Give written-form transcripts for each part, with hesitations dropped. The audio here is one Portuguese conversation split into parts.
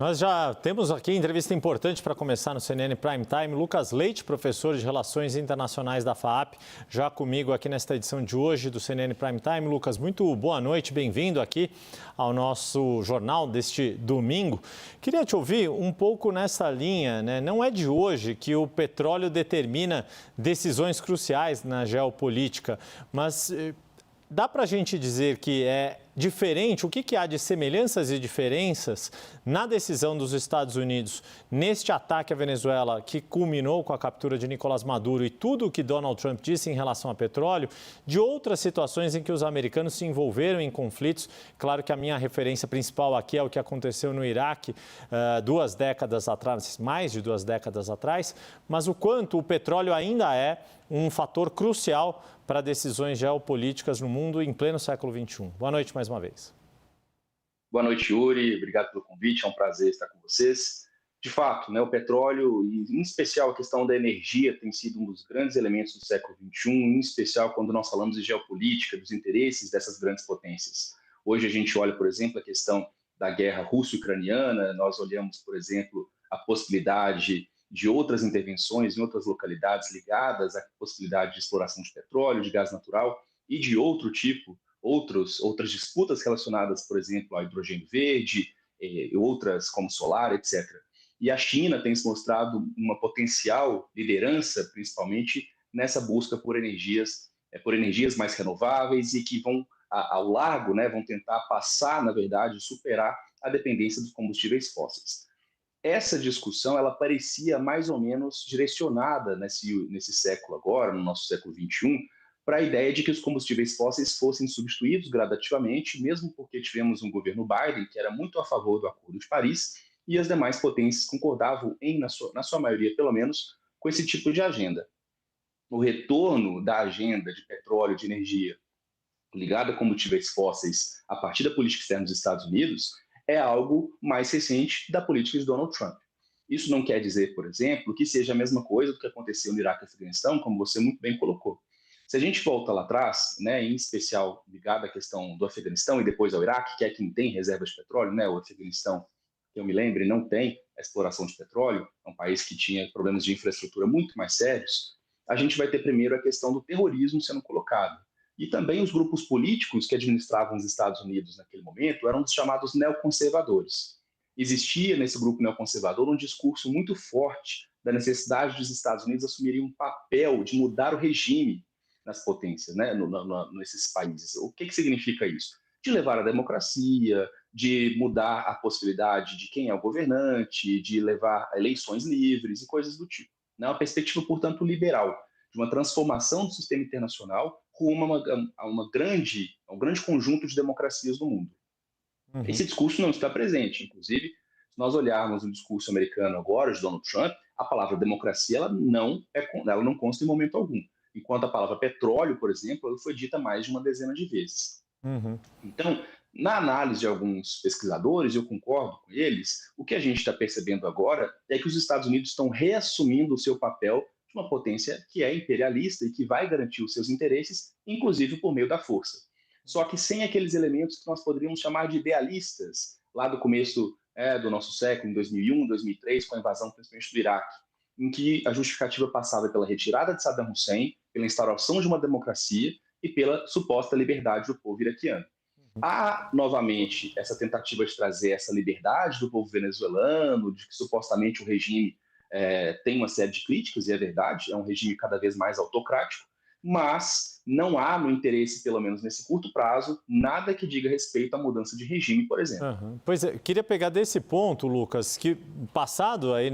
Nós já temos aqui entrevista importante para começar no CNN Prime Time. Lucas Leite, professor de Relações Internacionais da FAAP, já comigo aqui nesta edição de hoje do CNN Prime Time. Lucas, muito boa noite, bem-vindo aqui ao nosso jornal deste domingo. Queria te ouvir um pouco nessa linha, né? Não é de hoje que o petróleo determina decisões cruciais na geopolítica, mas dá para a gente dizer que é diferente? O que há de semelhanças e diferenças na decisão dos Estados Unidos neste ataque à Venezuela, que culminou com a captura de Nicolás Maduro e tudo o que Donald Trump disse em relação ao petróleo, de outras situações em que os americanos se envolveram em conflitos? Claro que a minha referência principal aqui é o que aconteceu no Iraque 2 décadas atrás, mais de 2 décadas atrás, mas o quanto o petróleo ainda é um fator crucial para decisões geopolíticas no mundo em pleno século XXI. Boa noite mais uma vez. Boa noite, Yuri. Obrigado pelo convite. É um prazer estar com vocês. De fato, o petróleo, e em especial a questão da energia, tem sido um dos grandes elementos do século XXI, em especial quando nós falamos de geopolítica, dos interesses dessas grandes potências. Hoje a gente olha, por exemplo, a questão da guerra russo-ucraniana, nós olhamos, por exemplo, a possibilidade de outras intervenções em outras localidades ligadas à possibilidade de exploração de petróleo, de gás natural e de outro tipo, outras disputas relacionadas, por exemplo, ao hidrogênio verde, outras como solar, etc. E a China tem se mostrado uma potencial liderança, principalmente nessa busca por energias mais renováveis e que vão, ao largo, vão tentar passar, na verdade, superar a dependência dos combustíveis fósseis. Essa discussão, ela parecia mais ou menos direcionada nesse século agora, no nosso século XXI, para a ideia de que os combustíveis fósseis fossem substituídos gradativamente, mesmo porque tivemos um governo Biden que era muito a favor do Acordo de Paris e as demais potências concordavam, na sua maioria pelo menos, com esse tipo de agenda. O retorno da agenda de petróleo, de energia ligada a combustíveis fósseis a partir da política externa dos Estados Unidos é algo mais recente da política de Donald Trump. Isso não quer dizer, por exemplo, que seja a mesma coisa do que aconteceu no Iraque e Afeganistão, como você muito bem colocou. Se a gente volta lá atrás, em especial ligado à questão do Afeganistão e depois ao Iraque, que é quem tem reservas de petróleo, o Afeganistão, que eu me lembre, não tem a exploração de petróleo, é um país que tinha problemas de infraestrutura muito mais sérios, a gente vai ter primeiro a questão do terrorismo sendo colocado. E também os grupos políticos que administravam os Estados Unidos naquele momento eram os chamados neoconservadores. Existia nesse grupo neoconservador um discurso muito forte da necessidade dos Estados Unidos assumirem um papel de mudar o regime nas potências, nesses países. O que significa isso? De levar a democracia, de mudar a possibilidade de quem é o governante, de levar eleições livres e coisas do tipo. Uma perspectiva, portanto, liberal, de uma transformação do sistema internacional rumo a um grande conjunto de democracias do mundo. Uhum. Esse discurso não está presente. Inclusive, se nós olharmos o discurso americano agora, de Donald Trump, a palavra democracia ela não consta em momento algum. Enquanto a palavra petróleo, por exemplo, ela foi dita mais de uma dezena de vezes. Uhum. Então, na análise de alguns pesquisadores, eu concordo com eles, o que a gente está percebendo agora é que os Estados Unidos estão reassumindo o seu papel de uma potência que é imperialista e que vai garantir os seus interesses, inclusive por meio da força. Só que sem aqueles elementos que nós poderíamos chamar de idealistas, lá do começo do nosso século, em 2001, 2003, com a invasão principalmente do Iraque, em que a justificativa passava pela retirada de Saddam Hussein, pela instauração de uma democracia e pela suposta liberdade do povo iraquiano. Há, novamente, essa tentativa de trazer essa liberdade do povo venezuelano, de que supostamente o regime tem uma série de críticas, e é verdade, é um regime cada vez mais autocrático, mas não há no interesse, pelo menos nesse curto prazo, nada que diga respeito à mudança de regime, por exemplo. Uhum. Pois é, queria pegar desse ponto, Lucas, que passado aí,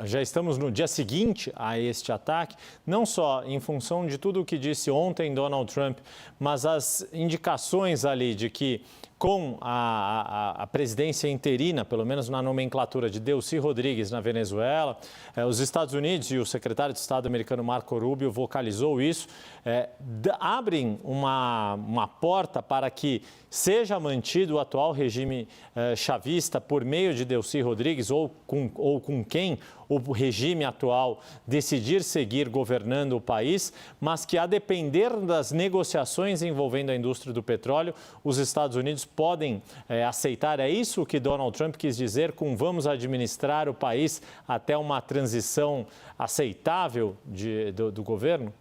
já estamos no dia seguinte a este ataque, não só em função de tudo o que disse ontem Donald Trump, mas as indicações ali de que com a presidência interina, pelo menos na nomenclatura de Delcy Rodrigues na Venezuela, os Estados Unidos e o secretário de Estado americano Marco Rubio vocalizou isso, abrem uma porta para que seja mantido o atual regime chavista por meio de Delcy Rodrigues ou com quem o regime atual decidir seguir governando o país, mas que, a depender das negociações envolvendo a indústria do petróleo, os Estados Unidos podem aceitar. É isso que Donald Trump quis dizer com vamos administrar o país até uma transição aceitável do governo?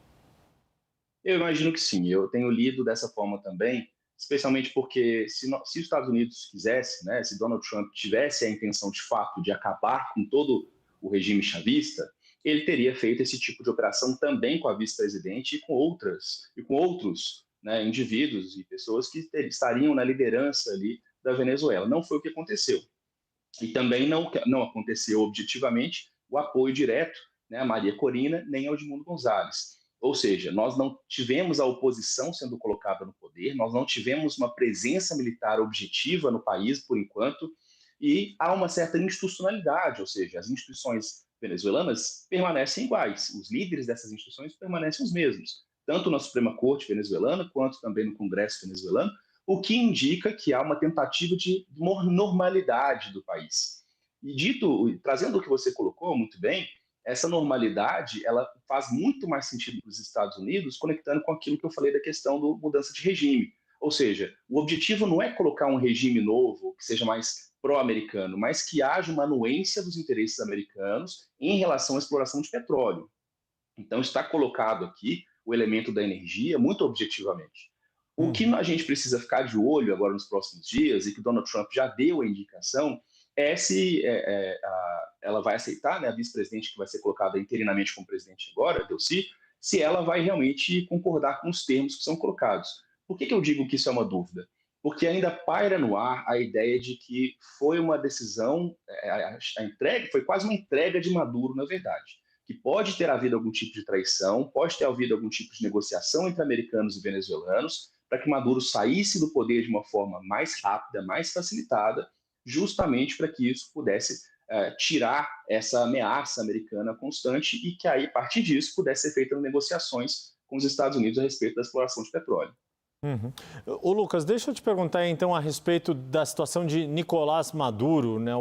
Eu imagino que sim. Eu tenho lido dessa forma também, especialmente porque se os Estados Unidos quisesse, né, se Donald Trump tivesse a intenção de fato de acabar com todo o regime chavista, ele teria feito esse tipo de operação também com a vice-presidente e com outros, né, indivíduos e pessoas que estariam na liderança ali da Venezuela. Não foi o que aconteceu. E também não aconteceu objetivamente o apoio direto, né, a Maria Corina nem ao Edmundo Gonzalez. Ou seja, nós não tivemos a oposição sendo colocada no poder, nós não tivemos uma presença militar objetiva no país, por enquanto, e há uma certa institucionalidade, ou seja, as instituições venezuelanas permanecem iguais, os líderes dessas instituições permanecem os mesmos, tanto na Suprema Corte venezuelana, quanto também no Congresso venezuelano, o que indica que há uma tentativa de normalidade do país. E trazendo o que você colocou muito bem, essa normalidade ela faz muito mais sentido para os Estados Unidos, conectando com aquilo que eu falei da questão da mudança de regime. Ou seja, o objetivo não é colocar um regime novo que seja mais pró-americano, mas que haja uma anuência dos interesses americanos em relação à exploração de petróleo. Então, está colocado aqui o elemento da energia muito objetivamente. O que a gente precisa ficar de olho agora nos próximos dias, e que Donald Trump já deu a indicação, é se ela vai aceitar, né, a vice-presidente que vai ser colocada interinamente como presidente agora, Delcy, se ela vai realmente concordar com os termos que são colocados. Por que eu digo que isso é uma dúvida? Porque ainda paira no ar a ideia de que foi uma decisão, a entrega foi quase uma entrega de Maduro, na verdade, que pode ter havido algum tipo de traição, pode ter havido algum tipo de negociação entre americanos e venezuelanos, para que Maduro saísse do poder de uma forma mais rápida, mais facilitada, justamente para que isso pudesse tirar essa ameaça americana constante e que aí, a partir disso, pudesse ser feitas negociações com os Estados Unidos a respeito da exploração de petróleo. Uhum. Ô, Lucas, deixa eu te perguntar então a respeito da situação de Nicolás Maduro, né?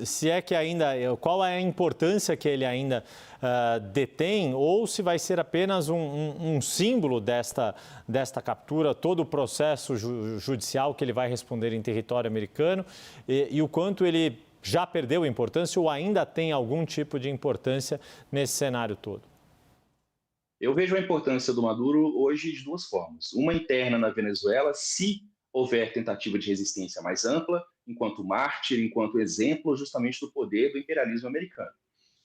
Se é que ainda, qual é a importância que ele ainda detém, ou se vai ser apenas um símbolo desta captura, todo o processo judicial que ele vai responder em território americano e o quanto ele já perdeu importância ou ainda tem algum tipo de importância nesse cenário todo? Eu vejo a importância do Maduro hoje de duas formas. Uma interna na Venezuela, se houver tentativa de resistência mais ampla, enquanto mártir, enquanto exemplo justamente do poder do imperialismo americano.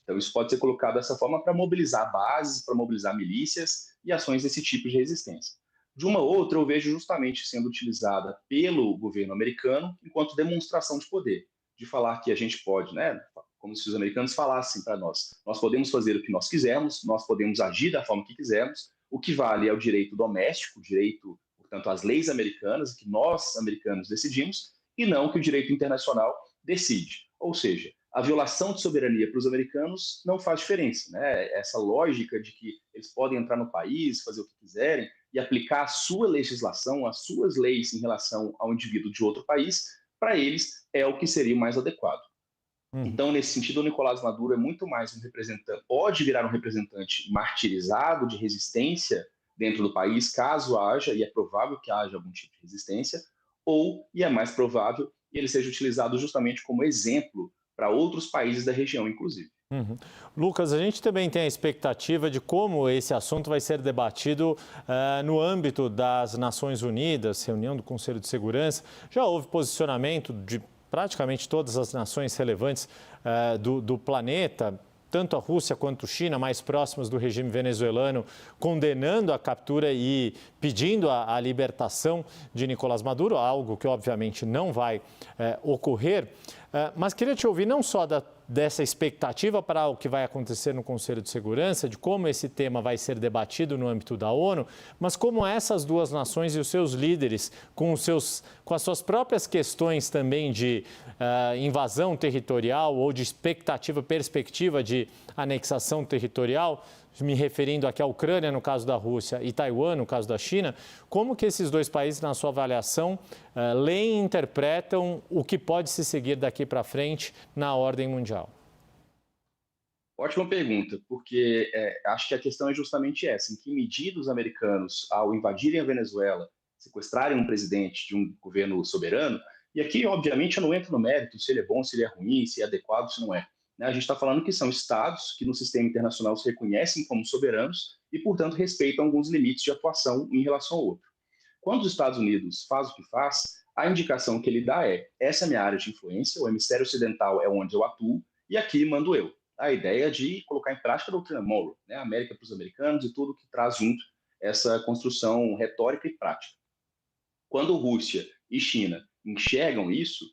Então isso pode ser colocado dessa forma para mobilizar bases, para mobilizar milícias e ações desse tipo de resistência. De uma outra, eu vejo justamente sendo utilizada pelo governo americano enquanto demonstração de poder, de falar que a gente pode, né, como se os americanos falassem para nós podemos fazer o que nós quisermos, nós podemos agir da forma que quisermos, o que vale é o direito doméstico, o direito, portanto, às leis americanas, que nós, americanos, decidimos, e não que o direito internacional decide. Ou seja, a violação de soberania para os americanos não faz diferença, né? Essa lógica de que eles podem entrar no país, fazer o que quiserem e aplicar a sua legislação, as suas leis em relação ao indivíduo de outro país, para eles é o que seria o mais adequado. Então, nesse sentido, o Nicolás Maduro é muito mais um representante, pode virar um representante martirizado de resistência dentro do país, caso haja, e é provável que haja algum tipo de resistência, e é mais provável, ele seja utilizado justamente como exemplo para outros países da região, inclusive. Lucas, a gente também tem a expectativa de como esse assunto vai ser debatido no âmbito das Nações Unidas, reunião do Conselho de Segurança. Já houve posicionamento de praticamente todas as nações relevantes do planeta, tanto a Rússia quanto a China, mais próximas do regime venezuelano, condenando a captura e pedindo a libertação de Nicolás Maduro, algo que obviamente não vai ocorrer. Mas queria te ouvir não só dessa expectativa para o que vai acontecer no Conselho de Segurança, de como esse tema vai ser debatido no âmbito da ONU, mas como essas duas nações e os seus líderes, com as suas próprias questões também de invasão territorial ou de perspectiva de anexação territorial, me referindo aqui à Ucrânia, no caso da Rússia, e Taiwan, no caso da China, como que esses dois países, na sua avaliação, leem e interpretam o que pode se seguir daqui para frente na ordem mundial? Ótima pergunta, porque acho que a questão é justamente essa: em que medida os americanos, ao invadirem a Venezuela, sequestrarem um presidente de um governo soberano, e aqui, obviamente, eu não entro no mérito se ele é bom, se ele é ruim, se é adequado, se não é. Né? A gente está falando que são estados que no sistema internacional se reconhecem como soberanos e, portanto, respeitam alguns limites de atuação em relação ao outro. Quando os Estados Unidos faz o que faz, a indicação que ele dá é: essa é a minha área de influência, o hemisfério ocidental é onde eu atuo, e aqui mando eu. A ideia de colocar em prática a doutrina Monroe, né? A América para os americanos e tudo que traz junto essa construção retórica e prática. Quando Rússia e China enxergam isso,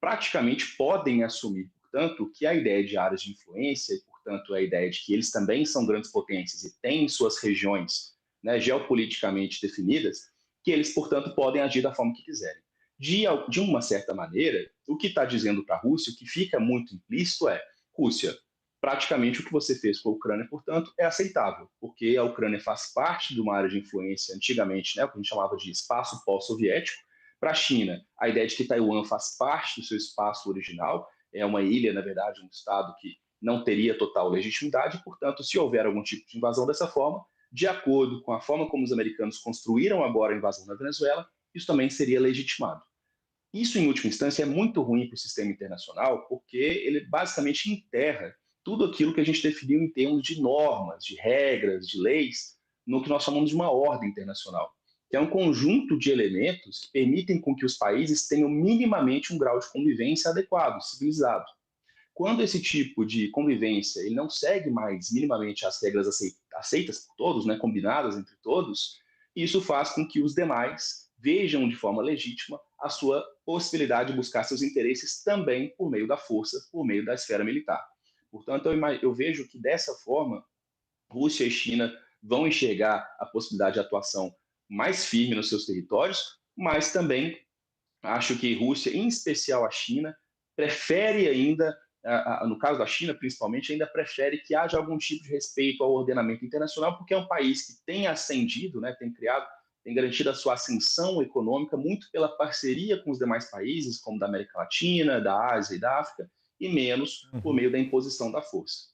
praticamente podem assumir, portanto, que a ideia de áreas de influência e, portanto, a ideia de que eles também são grandes potências e têm suas regiões, né, geopoliticamente definidas, que eles, portanto, podem agir da forma que quiserem. De uma certa maneira, o que está dizendo para a Rússia, o que fica muito implícito é: Rússia, praticamente o que você fez com a Ucrânia, portanto, é aceitável, porque a Ucrânia faz parte de uma área de influência antigamente, né, o que a gente chamava de espaço pós-soviético. Para a China, a ideia de que Taiwan faz parte do seu espaço original, é uma ilha, na verdade, um estado que não teria total legitimidade, portanto, se houver algum tipo de invasão dessa forma, de acordo com a forma como os americanos construíram agora a invasão na Venezuela, isso também seria legitimado. Isso, em última instância, é muito ruim para o sistema internacional, porque ele basicamente enterra tudo aquilo que a gente definiu em termos de normas, de regras, de leis, no que nós chamamos de uma ordem internacional, que é um conjunto de elementos que permitem com que os países tenham minimamente um grau de convivência adequado, civilizado. Quando esse tipo de convivência ele não segue mais minimamente as regras aceitas por todos, né, combinadas entre todos, isso faz com que os demais vejam de forma legítima a sua possibilidade de buscar seus interesses também por meio da força, por meio da esfera militar. Portanto, eu vejo que dessa forma, Rússia e China vão enxergar a possibilidade de atuação mais firme nos seus territórios, mas também acho que Rússia, em especial a China, prefere ainda, no caso da China principalmente, ainda prefere que haja algum tipo de respeito ao ordenamento internacional, porque é um país que tem ascendido, né, tem garantido a sua ascensão econômica muito pela parceria com os demais países, como da América Latina, da Ásia e da África, e menos por meio da imposição da força.